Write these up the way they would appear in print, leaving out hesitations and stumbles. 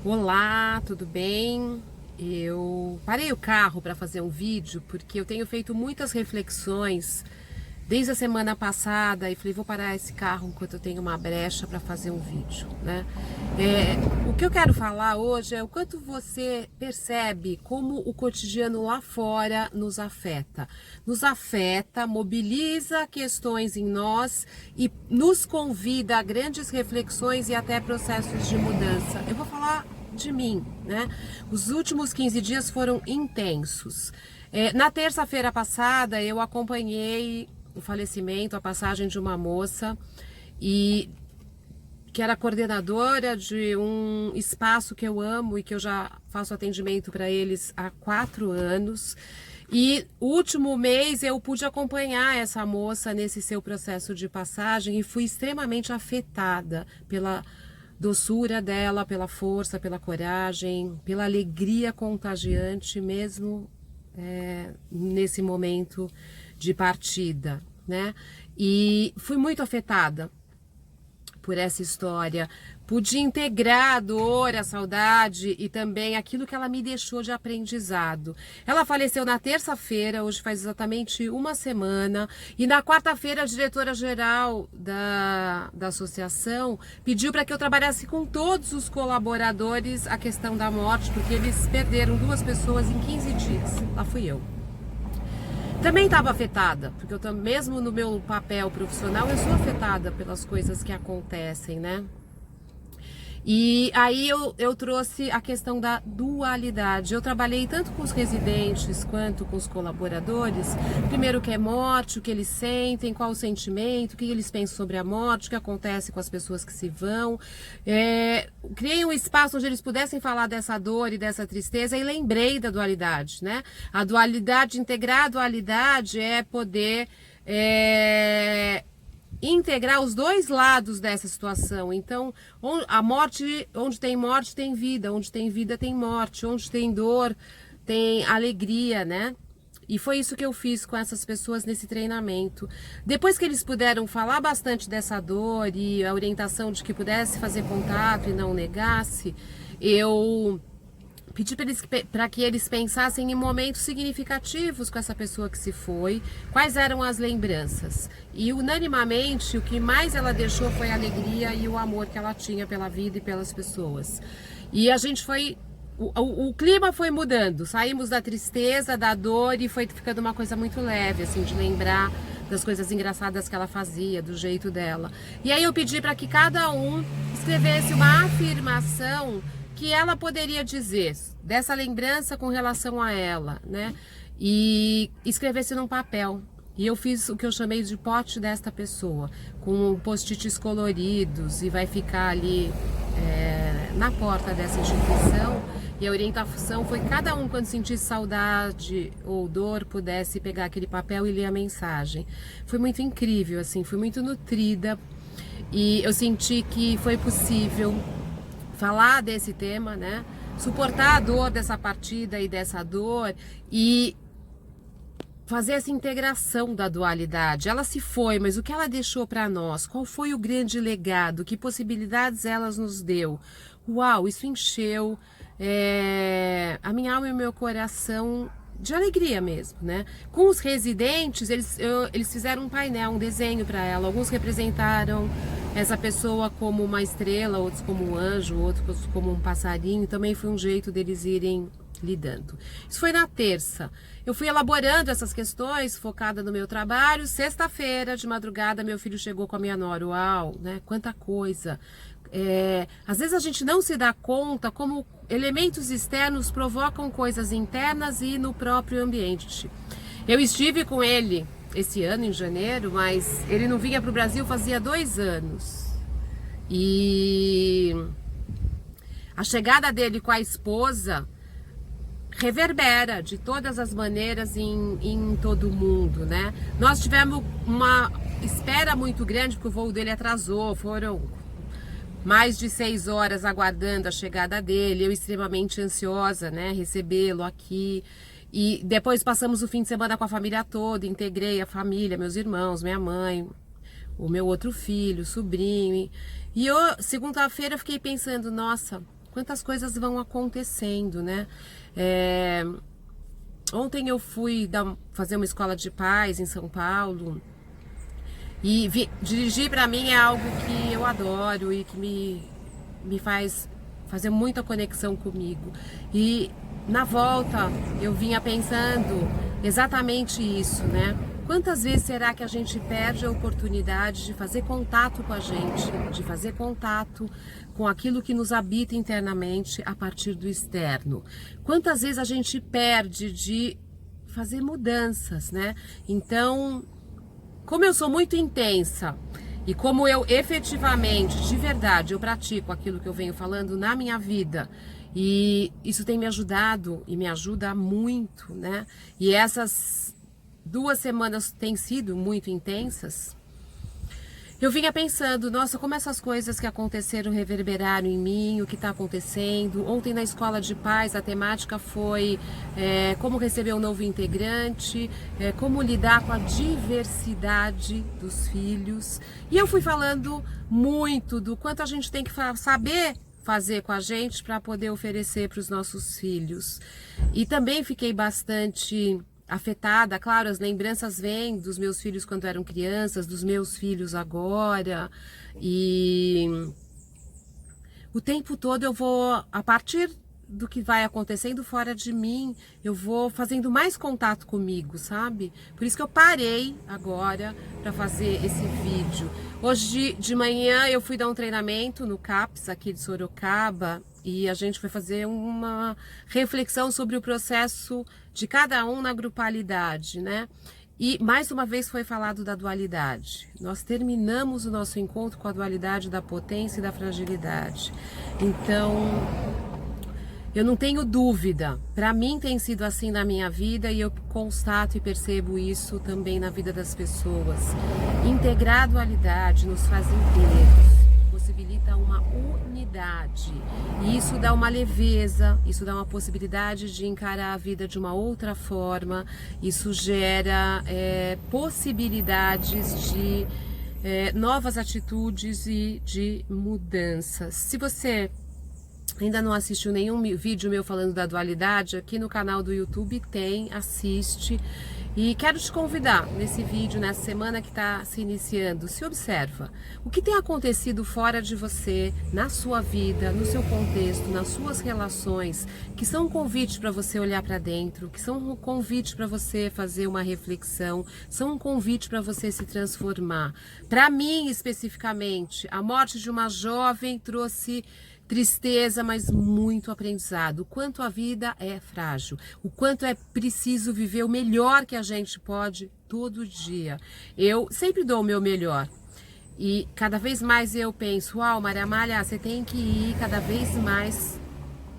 Olá, tudo bem? Eu parei o carro para fazer um vídeo porque eu tenho feito muitas reflexões desde a semana passada e falei, vou parar esse carro enquanto eu tenho uma brecha para fazer um vídeo, né? O que eu quero falar hoje é o quanto você percebe como o cotidiano lá fora nos afeta. Nos afeta, mobiliza questões em nós e nos convida a grandes reflexões e até processos de mudança. Eu vou falar de mim, né? Os últimos 15 dias foram intensos. Na terça-feira passada eu acompanhei o falecimento, a passagem de uma moça e que era coordenadora de um espaço que eu amo e que eu já faço atendimento para eles há 4 anos. E o último mês eu pude acompanhar essa moça nesse seu processo de passagem e fui extremamente afetada pela doçura dela, pela força, pela coragem, pela alegria contagiante mesmo nesse momento de partida, né? E fui muito afetada por essa história, pude integrar a dor, a saudade e também aquilo que ela me deixou de aprendizado. Ela faleceu na terça-feira, hoje faz exatamente uma semana, e na quarta-feira a diretora-geral da associação pediu para que eu trabalhasse com todos os colaboradores a questão da morte, porque eles perderam 2 pessoas em 15 dias. Lá fui eu. Também estava afetada, porque eu mesmo no meu papel profissional eu sou afetada pelas coisas que acontecem, né? E aí eu trouxe a questão da dualidade. Eu trabalhei tanto com os residentes quanto com os colaboradores. Primeiro, o que é morte, o que eles sentem, qual o sentimento, o que eles pensam sobre a morte, o que acontece com as pessoas que se vão. Criei um espaço onde eles pudessem falar dessa dor e dessa tristeza e lembrei da dualidade, né? A dualidade, integrar a dualidade é poder integrar os 2 lados dessa situação. Então, a morte, onde tem morte tem vida, onde tem vida tem morte, onde tem dor tem alegria, né? E foi isso que eu fiz com essas pessoas nesse treinamento. Depois que eles puderam falar bastante dessa dor e a orientação de que pudesse fazer contato e não negasse, eu pedi para que eles pensassem em momentos significativos com essa pessoa que se foi, quais eram as lembranças. E unanimamente o que mais ela deixou foi a alegria e o amor que ela tinha pela vida e pelas pessoas. E a gente foi... O clima foi mudando, saímos da tristeza, da dor e foi ficando uma coisa muito leve, assim, de lembrar das coisas engraçadas que ela fazia, do jeito dela. E aí eu pedi para que cada um escrevesse uma afirmação que ela poderia dizer dessa lembrança com relação a ela, né? E escrevesse num papel. E eu fiz o que eu chamei de pote desta pessoa, com post-its coloridos, e vai ficar ali na porta dessa instituição. E a orientação foi cada um, quando sentisse saudade ou dor, pudesse pegar aquele papel e ler a mensagem. Foi muito incrível, assim, fui muito nutrida e eu senti que foi possível falar desse tema, né? Suportar a dor dessa partida e dessa dor e fazer essa integração da dualidade. Ela se foi, mas o que ela deixou para nós? Qual foi o grande legado? Que possibilidades ela nos deu? Uau, isso encheu a minha alma e o meu coração de alegria mesmo, né? Com os residentes, eles fizeram um painel, um desenho para ela. Alguns representaram essa pessoa como uma estrela, outros como um anjo, outros como um passarinho. Também foi um jeito deles irem lidando. Isso foi na terça. Eu fui elaborando essas questões, focada no meu trabalho. Sexta-feira, de madrugada, meu filho chegou com a minha nora. Uau, né? Quanta coisa. Às vezes a gente não se dá conta como elementos externos provocam coisas internas e no próprio ambiente. Eu estive com ele esse ano, em janeiro, mas ele não vinha para o Brasil fazia 2 anos. E a chegada dele com a esposa reverbera de todas as maneiras em todo o mundo, né? Nós tivemos uma espera muito grande porque o voo dele atrasou, foram mais de 6 horas aguardando a chegada dele, eu extremamente ansiosa, né, recebê-lo aqui. E depois passamos o fim de semana com a família toda, integrei a família, meus irmãos, minha mãe, o meu outro filho, sobrinho. E eu, segunda-feira, eu fiquei pensando, nossa, quantas coisas vão acontecendo, né? Ontem eu fui fazer uma escola de paz em São Paulo e dirigir para mim é algo que eu adoro e que me faz fazer muita conexão comigo. E na volta eu vinha pensando exatamente isso, né? Quantas vezes será que a gente perde a oportunidade de fazer contato com a gente, de fazer contato com aquilo que nos habita internamente a partir do externo? Quantas vezes a gente perde de fazer mudanças, né? Então, como eu sou muito intensa e como eu efetivamente, de verdade, eu pratico aquilo que eu venho falando na minha vida, e isso tem me ajudado e me ajuda muito, né? E essas 2 semanas têm sido muito intensas. Eu vinha pensando, nossa, como essas coisas que aconteceram reverberaram em mim, o que está acontecendo. Ontem na escola de paz a temática foi como receber um novo integrante, como lidar com a diversidade dos filhos. E eu fui falando muito do quanto a gente tem que saber fazer com a gente para poder oferecer para os nossos filhos. E também fiquei bastante afetada, claro, as lembranças vêm dos meus filhos quando eram crianças, dos meus filhos agora, e o tempo todo eu vou, a partir do que vai acontecendo fora de mim, eu vou fazendo mais contato comigo, sabe? Por isso que eu parei agora para fazer esse vídeo. Hoje de manhã eu fui dar um treinamento no CAPS aqui de Sorocaba e a gente foi fazer uma reflexão sobre o processo de cada um na grupalidade, né? E mais uma vez foi falado da dualidade. Nós terminamos o nosso encontro com a dualidade da potência e da fragilidade. Então, eu não tenho dúvida, para mim tem sido assim na minha vida e eu constato e percebo isso também na vida das pessoas. Integrar a dualidade nos faz inteiros, possibilita uma unidade e isso dá uma leveza, isso dá uma possibilidade de encarar a vida de uma outra forma, isso gera possibilidades de novas atitudes e de mudanças. Se você ainda não assistiu nenhum vídeo meu falando da dualidade, aqui no canal do YouTube tem, assiste. E quero te convidar nesse vídeo, nessa semana que está se iniciando, se observa. O que tem acontecido fora de você, na sua vida, no seu contexto, nas suas relações, que são um convite para você olhar para dentro, que são um convite para você fazer uma reflexão, são um convite para você se transformar. Para mim, especificamente, a morte de uma jovem trouxe tristeza, mas muito aprendizado. O quanto a vida é frágil, o quanto é preciso viver o melhor que a gente pode todo dia. Eu sempre dou o meu melhor. E cada vez mais eu penso, uau, Maria Amália, você tem que ir cada vez mais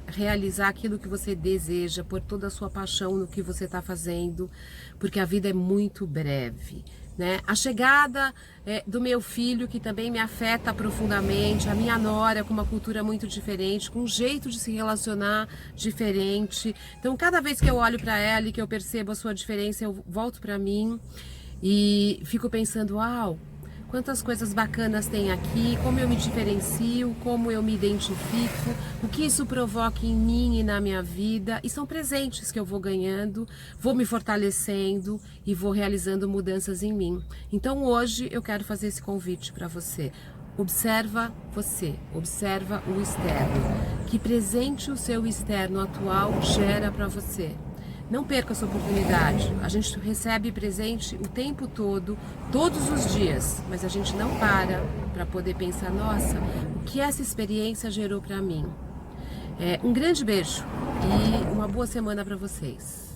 realizar aquilo que você deseja, pôr toda a sua paixão no que você está fazendo, porque a vida é muito breve. Né? A chegada do meu filho, que também me afeta profundamente, a minha nora com uma cultura muito diferente, com um jeito de se relacionar diferente. Então, cada vez que eu olho para ela e que eu percebo a sua diferença, eu volto para mim e fico pensando, uau, quantas coisas bacanas tem aqui, como eu me diferencio, como eu me identifico, o que isso provoca em mim e na minha vida. E são presentes que eu vou ganhando, vou me fortalecendo e vou realizando mudanças em mim. Então hoje eu quero fazer esse convite para você. Observa você, observa o externo. Que presente o seu externo atual gera para você? Não perca essa oportunidade. A gente recebe presente o tempo todo, todos os dias, mas a gente não para poder pensar, nossa, o que essa experiência gerou para mim? Um grande beijo e uma boa semana para vocês.